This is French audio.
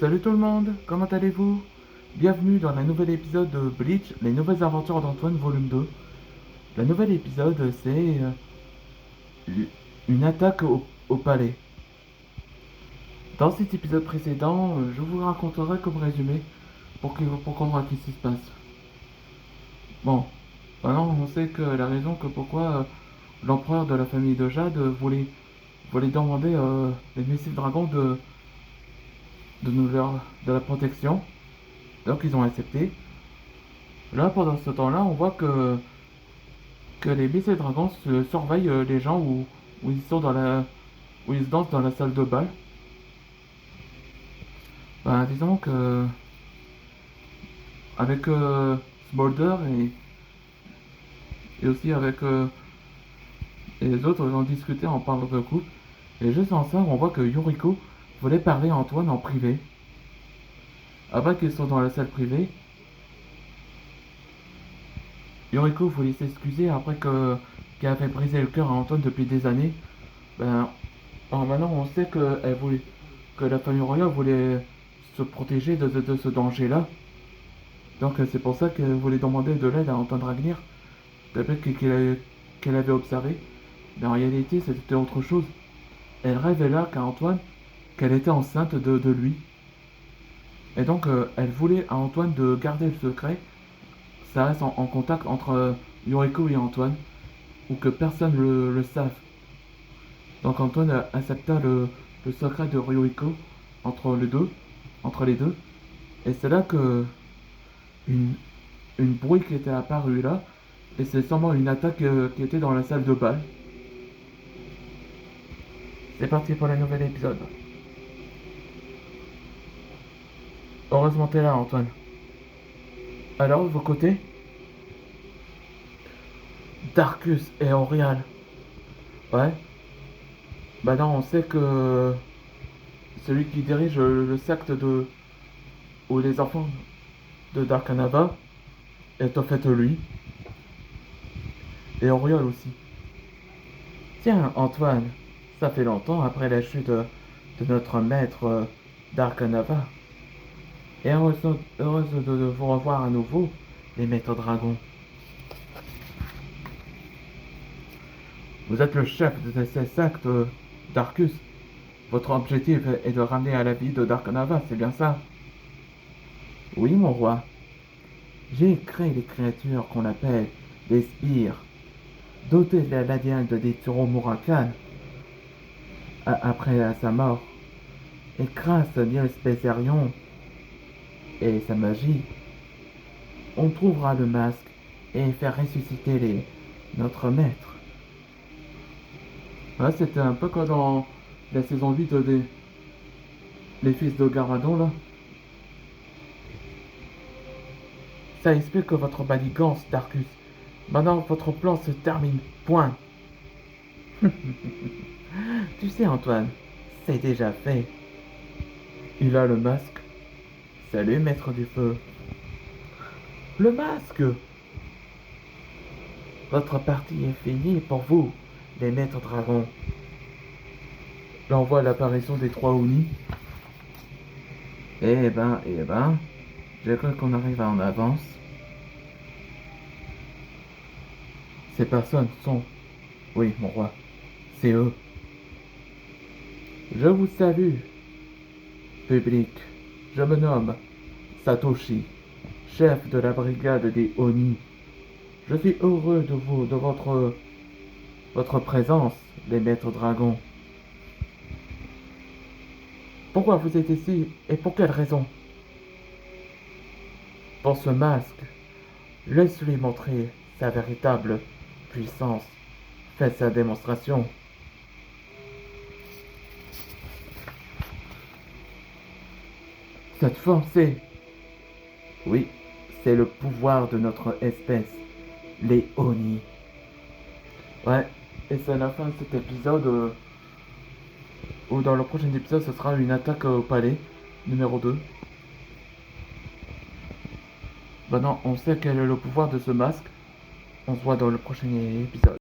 Salut tout le monde, comment allez-vous? Bienvenue dans un nouvel épisode de Bleach, les nouvelles aventures d'Antoine volume 2. Le nouvel épisode, c'est une attaque au palais. Dans cet épisode précédent, je vous raconterai comme résumé pour comprendre ce qui se passe. Bon, maintenant on sait que la raison que pourquoi l'empereur de la famille de Jade voulait demander les Messieurs Dragons de la protection. Donc ils ont accepté. Là, pendant ce temps-là, on voit que les Messieurs Dragons surveillent les gens où ils sont où ils se dansent dans la salle de bal. Ben, disons que avec Smolder et aussi avec les autres, ils ont discuté en parlant de couple. Et juste en ça, on voit que Yuriko voulait parler à Antoine en privé. Après qu'ils sont dans la salle privée, Yuriko voulait s'excuser après qu'elle avait brisé le cœur à Antoine depuis des années. Ben, alors maintenant, on sait que la famille royale voulait se protéger de ce danger-là. Donc c'est pour ça qu'elle voulait demander de l'aide à Antoine Dragnir, d'après qu'elle avait observé. Mais en réalité, c'était autre chose. Elle révéla qu'à Antoine qu'elle était enceinte de lui. Et donc elle voulait à Antoine de garder le secret. Ça reste en contact entre Yuriko et Antoine, ou que personne le sache. Donc Antoine accepta le secret de Yuriko entre les deux, entre les deux. Et c'est là que une, une bruit qui était apparu là, et c'est sûrement une attaque qui était dans la salle de bal. C'est parti pour le nouvel épisode. Heureusement t'es là, Antoine. Alors, de vos côtés, Darkus et Orial. Ouais. Bah non, on sait que celui qui dirige le secte où les enfants de Darkanava est en fait lui. Et Oriol aussi. Tiens, Antoine, ça fait longtemps après la chute de notre maître Darkanava. Et heureuse de vous revoir à nouveau, les maîtres dragons. Vous êtes le chef de ces sectes, Darkus. Votre objectif est de ramener à la vie de Darkanava, c'est bien ça? Oui, mon roi. J'ai créé les créatures qu'on appelle les spires, dotées de l'ADN de Detsuro Murakan après sa mort. Et grâce à Niels Spézerion et sa magie, on trouvera le masque et faire ressusciter notre maître. Ouais, c'était un peu comme dans la saison 8 des Les Fils de Garadon, là. Ça explique votre manigance, Darkus. Maintenant, votre plan se termine. Point. Tu sais, Antoine, c'est déjà fait. Il a le masque. Salut, maître du feu. Le masque. Votre partie est finie pour vous, les maîtres dragons. Là, on voit l'apparition des trois Oni. Eh ben, je crois qu'on arrive en avance. Ces personnes sont... Oui, mon roi, c'est eux. Je vous salue, public. Je me nomme Satoshi, chef de la brigade des Oni. Je suis heureux de votre présence, les maîtres dragons. Pourquoi vous êtes ici et pour quelle raison? Pour ce masque, laisse-lui montrer sa véritable puissance. Faites sa démonstration. Cette force, c'est... Oui, c'est le pouvoir de notre espèce, les Oni. Ouais, et c'est la fin de cet épisode, ou dans le prochain épisode, ce sera une attaque au palais, numéro 2. Maintenant, on sait quel est le pouvoir de ce masque. On se voit dans le prochain épisode.